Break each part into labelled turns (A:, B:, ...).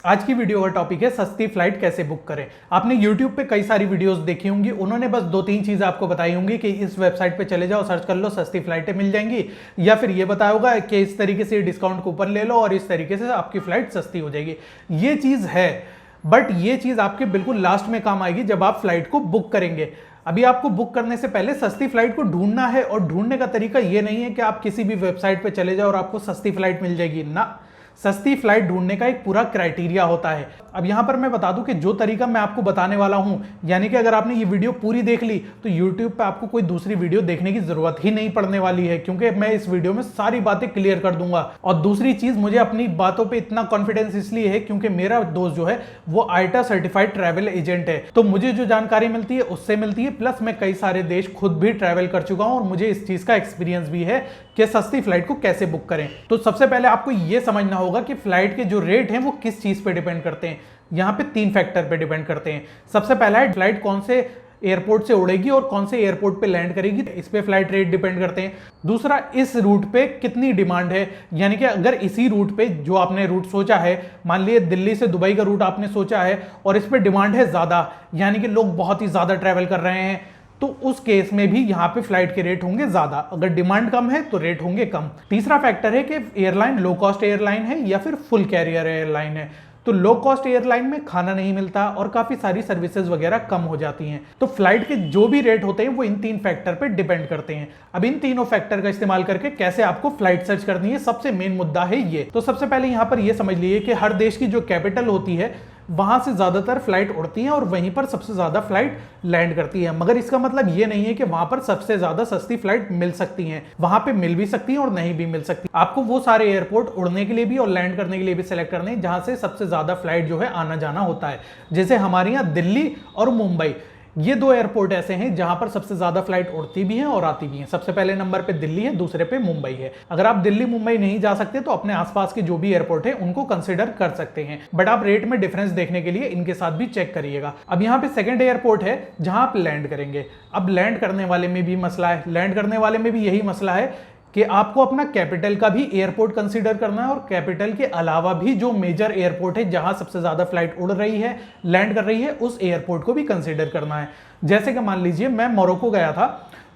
A: आज की वीडियो का टॉपिक है सस्ती फ्लाइट कैसे बुक करें। आपने YouTube पे कई सारी वीडियोस देखी होंगी, उन्होंने बस 2-3 चीजें आपको बताई होंगी कि इस वेबसाइट पे चले जाओ, सर्च कर लो, सस्ती फ्लाइटें मिल जाएंगी, या फिर ये बताया होगा कि इस तरीके से डिस्काउंट कूपन ले लो और इस तरीके से आपकी फ्लाइट सस्ती हो जाएगी। ये चीज है, बट ये चीज आपके बिल्कुल लास्ट में काम आएगी जब आप फ्लाइट को बुक करेंगे। अभी आपको बुक करने से पहले सस्ती फ्लाइट को ढूंढना है, और ढूंढने का तरीका ये नहीं है कि आप किसी भी वेबसाइट पे चले जाओ और आपको सस्ती फ्लाइट मिल जाएगी ना। सस्ती फ्लाइट ढूंढने का एक पूरा क्राइटेरिया होता है। अब यहां पर मैं बता दूं कि जो तरीका मैं आपको बताने वाला हूं, यानी कि अगर आपने ये वीडियो पूरी देख ली तो YouTube पे आपको कोई दूसरी वीडियो देखने की जरूरत ही नहीं पड़ने वाली है, क्योंकि मैं इस वीडियो में सारी बातें क्लियर कर दूंगा। और दूसरी चीज, मुझे अपनी बातों पे इतना कॉन्फिडेंस इसलिए है क्योंकि मेरा दोस्त जो है वो आईटा सर्टिफाइड ट्रैवल एजेंट है, तो मुझे जो जानकारी मिलती है उससे मिलती है, प्लस मैं कई सारे देश खुद भी ट्रैवल कर चुका हूं और मुझे इस चीज का एक्सपीरियंस भी है कि सस्ती फ्लाइट को कैसे बुक करें। तो सबसे पहले आपको यह समझना होगा कि फ्लाइट के जो रेट हैं वो किस चीज पे डिपेंड करते हैं। यहां पे 3 फैक्टर पे डिपेंड करते हैं। सबसे पहला है फ्लाइट कौन से एयरपोर्ट से उड़ेगी और कौन से एयरपोर्ट पे लैंड करेगी, इस पे फ्लाइट रेट डिपेंड करते हैं। दूसरा, इस रूट पे कितनी डिमांड है, यानी कि अगर इसी रूट पे जो आपने रूट सोचा है, मान लीजिए दिल्ली से दुबई का रूट आपने सोचा है और इस पे डिमांड है ज्यादा, यानी कि लोग बहुत ही ज्यादा ट्रैवल कर रहे हैं, तो उस केस में भी यहां पे फ्लाइट के रेट होंगे ज्यादा। अगर डिमांड कम है तो रेट होंगे कम। तीसरा फैक्टर है कि एयरलाइन लो कॉस्ट एयरलाइन है या फिर फुल कैरियर एयरलाइन है। तो लो कॉस्ट एयरलाइन में खाना नहीं मिलता और काफी सारी सर्विसेज वगैरह कम हो जाती हैं। तो फ्लाइट के जो भी रेट होते हैं वो इन 3 फैक्टर पे डिपेंड करते हैं। अब इन तीनों फैक्टर का इस्तेमाल करके कैसे आपको फ्लाइट सर्च करनी है, सबसे मेन मुद्दा है ये। तो सबसे पहले यहां पर यह समझ लीजिए कि हर देश की जो कैपिटल होती है वहां से ज्यादातर फ्लाइट उड़ती हैं और वहीं पर सबसे ज्यादा फ्लाइट लैंड करती है। मगर इसका मतलब ये नहीं है कि वहां पर सबसे ज्यादा सस्ती फ्लाइट मिल सकती हैं, वहां पे मिल भी सकती हैं और नहीं भी मिल सकती। आपको वो सारे एयरपोर्ट उड़ने के लिए भी और लैंड करने के लिए भी सिलेक्ट करने हैं जहां से सबसे ज्यादा फ्लाइट जो है आना जाना होता है। जैसे हमारे यहाँ दिल्ली और मुंबई, ये 2 एयरपोर्ट ऐसे हैं जहां पर सबसे ज्यादा फ्लाइट उड़ती भी हैं और आती भी हैं। सबसे पहले नंबर पे दिल्ली है, दूसरे पे मुंबई है। अगर आप दिल्ली मुंबई नहीं जा सकते तो अपने आसपास के जो भी एयरपोर्ट है उनको कंसीडर कर सकते हैं, बट आप रेट में डिफरेंस देखने के लिए इनके साथ भी चेक करिएगा। अब यहाँ पे सेकंड एयरपोर्ट है जहां आप लैंड करेंगे। अब लैंड करने वाले में भी मसला है, लैंड करने वाले में भी यही मसला है कि आपको अपना कैपिटल का भी एयरपोर्ट कंसीडर करना है और कैपिटल के अलावा भी जो मेजर एयरपोर्ट है जहां सबसे ज्यादा फ्लाइट उड़ रही है, लैंड कर रही है, उस एयरपोर्ट को भी कंसीडर करना है। जैसे कि मान लीजिए मैं मोरक्को गया था,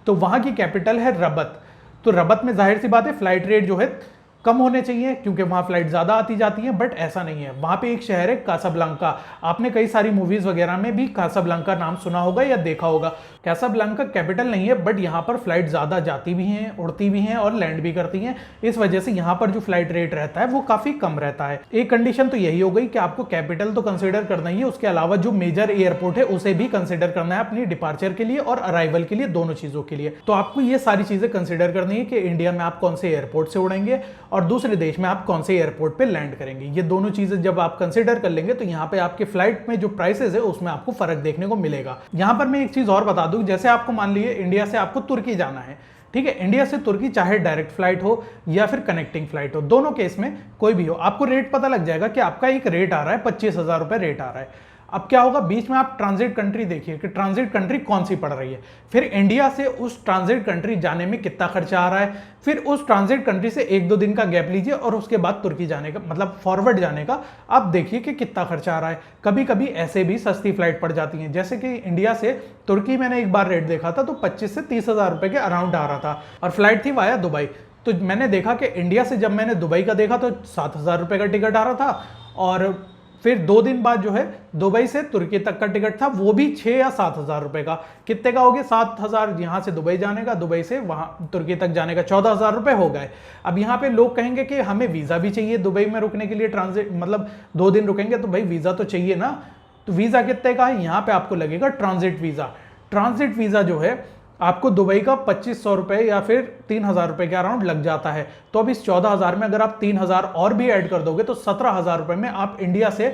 A: तो वहां की कैपिटल है रबत। तो रबत में जाहिर सी बात है फ्लाइट रेट जो है कम होने चाहिए क्योंकि वहां फ्लाइट ज्यादा आती जाती है, बट ऐसा नहीं है। वहां पे एक शहर है कासाब्लांका। आपने कई सारी मूवीज वगैरह में भी कासाब्लांका नाम सुना होगा या देखा होगा। कासाब्लांका कैपिटल नहीं है, बट यहाँ पर फ्लाइट ज्यादा जाती भी हैं, उड़ती भी हैं और लैंड भी करती हैं। इस वजह से यहाँ पर जो फ्लाइट रेट रहता है वो काफी कम रहता है। एक कंडीशन तो यही हो गई कि आपको कैपिटल तो कंसिडर करना ही है, उसके अलावा जो मेजर एयरपोर्ट है उसे भी कंसिडर करना है अपनी डिपार्चर के लिए और अराइवल के लिए, दोनों चीजों के लिए। तो आपको ये सारी चीजें कंसिडर करनी है कि इंडिया में आप कौन से एयरपोर्ट से उड़ेंगे और दूसरे देश में आप कौन से एयरपोर्ट पे लैंड करेंगे। ये दोनों चीजें जब आप कंसीडर कर लेंगे तो यहाँ पे आपके फ्लाइट में जो प्राइसेस है उसमें आपको फर्क देखने को मिलेगा। यहाँ पर मैं एक चीज और बता दूं, जैसे आपको मान लीजिए इंडिया से आपको तुर्की जाना है, ठीक है। इंडिया से तुर्की चाहे डायरेक्ट फ्लाइट हो या फिर कनेक्टिंग फ्लाइट हो, दोनों केस में कोई भी हो, आपको रेट पता लग जाएगा कि आपका एक रेट आ रहा है 25,000 रुपए रेट आ रहा है। अब क्या होगा, बीच में आप ट्रांजिट कंट्री देखिए कि ट्रांजिट कंट्री कौन सी पड़ रही है, फिर इंडिया से उस ट्रांजिट कंट्री जाने में कितना खर्चा आ रहा है, फिर उस ट्रांजिट कंट्री से 1-2 दिन का गैप लीजिए और उसके बाद तुर्की जाने का, मतलब फॉरवर्ड जाने का, आप देखिए कि कितना खर्चा आ रहा है। कभी कभी ऐसे भी सस्ती फ्लाइट पड़ जाती है, जैसे कि इंडिया से तुर्की मैंने एक बार रेट देखा था तो 25 से 30,000 रुपए के अराउंड आ रहा था और फ्लाइट थी वाया दुबई। तो मैंने देखा कि इंडिया से जब मैंने दुबई का देखा तो 7,000 रुपए का टिकट आ रहा था, और फिर 2 दिन बाद जो है दुबई से तुर्की तक का टिकट था, वो भी 6 या 7,000 रुपए का। कितने का हो गया, 7,000 यहां से दुबई जाने का, दुबई से वहां तुर्की तक जाने का 14,000 रुपए हो गए। अब यहाँ पे लोग कहेंगे कि हमें वीजा भी चाहिए दुबई में रुकने के लिए, ट्रांजिट मतलब 2 दिन रुकेंगे तो भाई वीजा तो चाहिए ना। तो वीजा कितने का है, यहाँ पे आपको लगेगा ट्रांजिट वीजा। ट्रांजिट वीजा जो है आपको दुबई का 2,500 रुपए या फिर 3,000 रुपए के अराउंड लग जाता है। तो अब इस 14,000 में अगर आप 3,000 और भी ऐड कर दोगे तो 17,000 रुपए में आप इंडिया से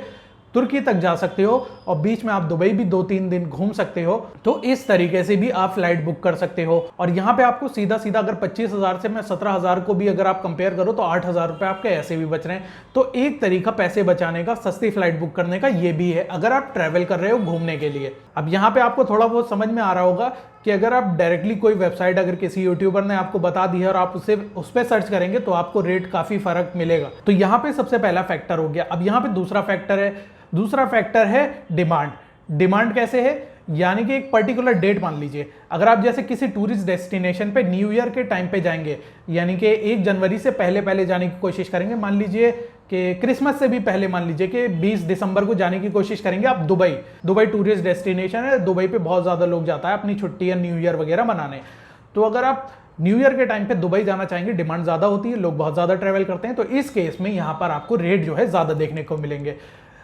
A: तुर्की तक जा सकते हो और बीच में आप दुबई भी 2-3 दिन घूम सकते हो। तो इस तरीके से भी आप फ्लाइट बुक कर सकते हो। और यहाँ पे आपको सीधा सीधा अगर 25,000 से मैं 17,000 को भी अगर आप कंपेयर करो तो 8,000 रुपए आपके ऐसे भी बच रहे हैं। तो एक तरीका पैसे बचाने का, सस्ती फ्लाइट बुक करने का ये भी है अगर आप ट्रैवल कर रहे हो घूमने के लिए। अब यहाँ पे आपको थोड़ा बहुत समझ में आ रहा होगा कि अगर आप डायरेक्टली कोई वेबसाइट अगर किसी यूट्यूबर ने आपको बता दी है और आप उसे उस पर सर्च करेंगे तो आपको रेट काफ़ी फर्क मिलेगा। तो यहाँ पे सबसे पहला फैक्टर हो गया। अब यहाँ पे दूसरा फैक्टर है डिमांड। डिमांड कैसे है, यानी कि एक पर्टिकुलर डेट मान लीजिए, अगर आप जैसे किसी टूरिस्ट डेस्टिनेशन पे न्यू ईयर के टाइम पे जाएंगे, यानी कि 1 जनवरी से पहले जाने की कोशिश करेंगे, मान लीजिए कि क्रिसमस से भी पहले, मान लीजिए कि 20 दिसंबर को जाने की कोशिश करेंगे आप दुबई टूरिस्ट डेस्टिनेशन है, दुबई पे बहुत ज़्यादा लोग जाता है अपनी छुट्टी या न्यू ईयर वगैरह मनाने। तो अगर आप न्यू ईयर के टाइम पे दुबई जाना चाहेंगे, डिमांड ज़्यादा होती है, लोग बहुत ज़्यादा ट्रैवल करते हैं, तो इस केस में यहाँ पर आपको रेट जो है ज़्यादा देखने को मिलेंगे।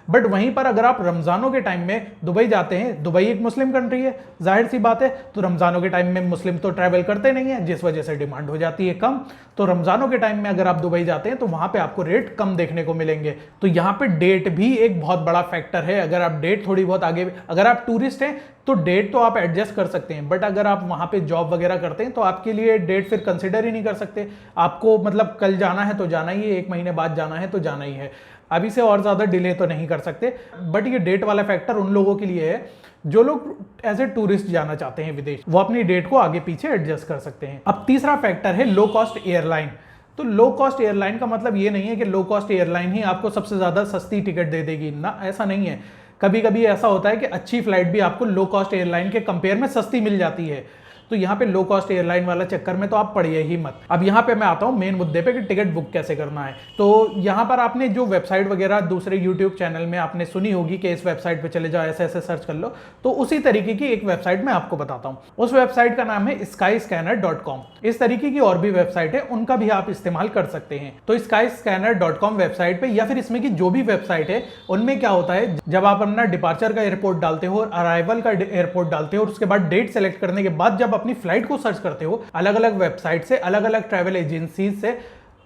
A: बट वहीं पर अगर आप रमजानों के टाइम में दुबई जाते हैं, दुबई एक मुस्लिम कंट्री है, जाहिर सी बात है, तो रमजानों के टाइम में मुस्लिम तो ट्रैवल करते नहीं है, जिस वजह से डिमांड हो जाती है कम। तो रमजानों के टाइम में अगर आप दुबई जाते हैं तो वहां पे आपको रेट कम देखने को मिलेंगे। तो यहाँ पे डेट भी एक बहुत बड़ा फैक्टर है। अगर आप डेट थोड़ी बहुत आगे, अगर आप टूरिस्ट हैं तो डेट तो आप एडजस्ट कर सकते हैं, बट अगर आप वहां पे जॉब वगैरह करते हैं तो आपके लिए डेट फिर कंसिडर ही नहीं कर सकते। आपको मतलब कल जाना है तो जाना ही है, 1 महीने बाद जाना है तो जाना ही है, अभी से और ज्यादा डिले तो नहीं कर सकते। बट ये डेट वाला फैक्टर उन लोगों के लिए है जो लोग एज ए टूरिस्ट जाना चाहते हैं विदेश, वो अपनी डेट को आगे पीछे एडजस्ट कर सकते हैं। अब तीसरा फैक्टर है लो कॉस्ट एयरलाइन। तो लो कॉस्ट एयरलाइन का मतलब ये नहीं है कि लो कॉस्ट एयरलाइन ही आपको सबसे ज्यादा सस्ती टिकट दे देगी ना, ऐसा नहीं है। कभी कभी ऐसा होता है कि अच्छी फ्लाइट भी आपको लो कॉस्ट एयरलाइन के कंपेयर में सस्ती मिल जाती है। तो यहाँ पे लो कॉस्ट एयरलाइन वाला चक्कर में तो आप पड़िए ही मत। अब यहाँ पे मैं आता हूँ मेन मुद्दे पे कि टिकट बुक कैसे करना है। तो यहाँ पर आपने जो वेबसाइट वगैरह दूसरे यूट्यूब चैनल में आपने सुनी होगी कि इस वेबसाइट पे चले जाओ, ऐसे ऐसे सर्च कर लो, तो उसी तरीके की एक वेबसाइट मैं आपको बताता हूँ। उस वेबसाइट का नाम है skyscanner.com। इस तरीके की और भी वेबसाइट है, उनका भी आप इस्तेमाल कर सकते हैं। तो skyscanner.com वेबसाइट पे या फिर इसमें की जो भी वेबसाइट है, उनमें क्या होता है, जब आप अपना डिपार्चर का एयरपोर्ट डालते हो और अराइवल का एयरपोर्ट डालते हो और उसके बाद डेट सेलेक्ट करने के बाद जब अपनी फ्लाइट को सर्च करते हो, अलग अलग वेबसाइट से, अलग अलग ट्रैवल एजेंसी से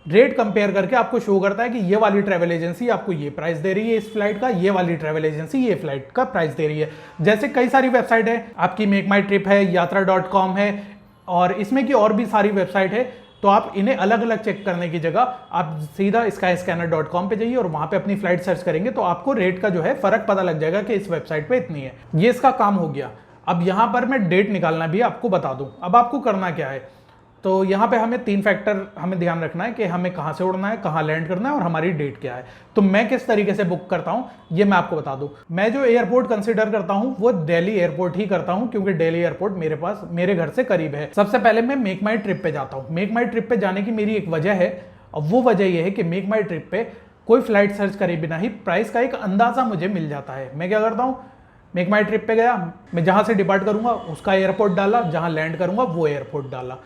A: रेट कंपेयर करके आपको शो करता है कि ये वाली ट्रैवल एजेंसी आपको ये प्राइस दे रही है इस फ्लाइट का, ये वाली ट्रैवल एजेंसी ये फ्लाइट का प्राइस दे रही है। जैसे कई सारी वेबसाइट है, आपकी मेक माई ट्रिप है, यात्रा.com है, और इसमें की और भी सारी वेबसाइट है। तो आप इन्हें अलग अलग चेक करने की जगह आप सीधा skyscanner.com पे जाइए और वहां पे अपनी फ्लाइट सर्च करेंगे तो आपको रेट का जो है फर्क पता लग जाएगा कि इस वेबसाइट पे इतनी है। ये इसका काम हो गया। अब यहां पर मैं डेट निकालना भी आपको बता दूं। अब आपको करना क्या है, तो यहाँ पे हमें 3 फैक्टर हमें ध्यान रखना है कि हमें कहाँ से उड़ना है, कहाँ लैंड करना है और हमारी डेट क्या है। तो मैं किस तरीके से बुक करता हूँ ये मैं आपको बता दूं। मैं जो एयरपोर्ट कंसीडर करता हूँ वो दिल्ली एयरपोर्ट ही करता हूँ, क्योंकि दिल्ली एयरपोर्ट मेरे घर से करीब है। सबसे पहले मैं मेक माई ट्रिप पे जाता हूँ। मेक माई ट्रिप पे जाने की मेरी एक वजह है, और वो वजह यह है कि मेक माई ट्रिप पे कोई फ्लाइट सर्च करे बिना ही प्राइस का एक अंदाजा मुझे मिल जाता है। मैं क्या करता हूँ, मेक माई ट्रिप पे गया, मैं जहाँ से डिपार्ट करूँगा उसका एयरपोर्ट डाला, जहाँ लैंड करूँगा वो एयरपोर्ट डाला।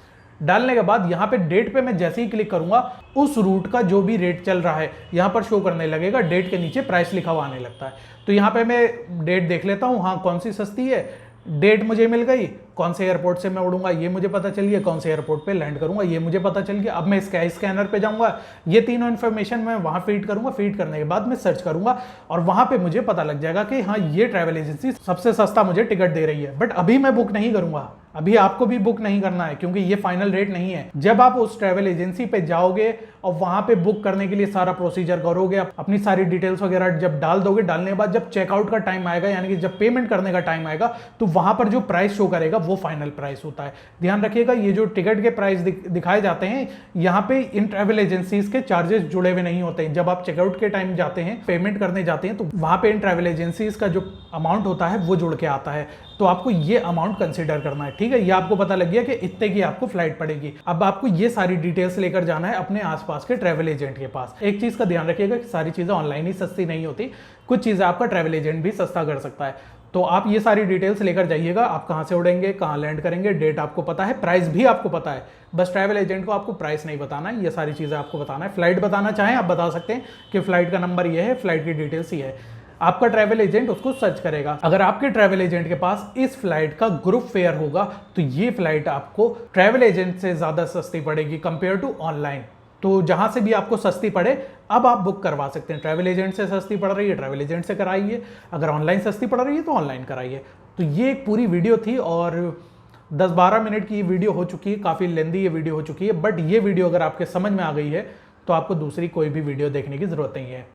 A: डालने के बाद यहाँ पे डेट पे मैं जैसे ही क्लिक करूंगा उस रूट का जो भी रेट चल रहा है यहाँ पर शो करने लगेगा, डेट के नीचे प्राइस लिखा हुआ आने लगता है। तो यहाँ पे मैं डेट देख लेता हूँ, हाँ कौन सी सस्ती है, डेट मुझे मिल गई, कौन से एयरपोर्ट से मैं उड़ूंगा ये मुझे पता चल गया, कौन से एयरपोर्ट पे लैंड करूंगा ये मुझे पता चल गया। अब मैं स्काई स्कैनर पे जाऊंगा, ये तीनों इन्फॉर्मेशन मैं वहां फीड करूंगा, फीड करने के बाद मैं सर्च करूंगा और वहां पे मुझे पता लग जाएगा कि हाँ ये ट्रैवल एजेंसी सबसे सस्ता मुझे टिकट दे रही है। बट अभी मैं बुक नहीं करूंगा, अभी आपको भी बुक नहीं करना है, क्योंकि ये फाइनल रेट नहीं है। जब आप उस ट्रैवल एजेंसी पे जाओगे और वहां पे बुक करने के लिए सारा प्रोसीजर करोगे, अपनी सारी डिटेल्स वगैरह जब डाल दोगे, डालने के बाद जब चेकआउट का टाइम आएगा, यानी कि जब पेमेंट करने का टाइम आएगा, तो वहां पर जो प्राइस शो करेगा वो फाइनल प्राइस होता है। ध्यान रखिएगा, ये जो टिकट के प्राइस दिखाए जाते हैं यहाँ पे इन ट्रैवल एजेंसीज के चार्जेस जुड़े हुए नहीं होते हैं। जब आप चेकआउट के टाइम जाते हैं, पेमेंट करने जाते हैं, तो वहां पे इन ट्रैवल एजेंसीज का जो अमाउंट होता है वो जुड़ के आता है। तो आपको ये अमाउंट कंसीडर करना है, ठीक है। ये आपको पता लग गया कि इतने की आपको फ्लाइट पड़ेगी। अब आपको ये सारी डिटेल्स लेकर जाना है अपने आसपास के ट्रैवल एजेंट के पास। एक चीज का ध्यान रखिएगा कि सारी चीजें ऑनलाइन ही सस्ती नहीं होती, कुछ चीजें आपका ट्रैवल एजेंट भी सस्ता कर सकता है। तो आप ये सारी डिटेल्स लेकर जाइएगा, आप कहाँ से उड़ेंगे, कहाँ लैंड करेंगे, डेट आपको पता है, प्राइस भी आपको पता है, बस ट्रैवल एजेंट को आपको प्राइस नहीं बताना है, ये सारी चीज़ें आपको बताना है। फ्लाइट बताना चाहें आप बता सकते हैं कि फ्लाइट का नंबर ये है, फ्लाइट की डिटेल्स ये है। आपका ट्रैवल एजेंट उसको सर्च करेगा। अगर आपके ट्रैवल एजेंट के पास इस फ्लाइट का ग्रुप फेयर होगा तो ये फ्लाइट आपको ट्रैवल एजेंट से ज़्यादा सस्ती पड़ेगी कंपेयर टू ऑनलाइन। तो जहां से भी आपको सस्ती पड़े अब आप बुक करवा सकते हैं। ट्रैवल एजेंट से सस्ती पड़ रही है ट्रैवल एजेंट से कराइए, अगर ऑनलाइन सस्ती पड़ रही है तो ऑनलाइन कराइए। तो ये एक पूरी वीडियो थी और 10-12 मिनट की ये वीडियो हो चुकी है, काफ़ी लेंदी ये वीडियो हो चुकी है। बट ये वीडियो अगर आपके समझ में आ गई है तो आपको दूसरी कोई भी वीडियो देखने की ज़रूरत नहीं है।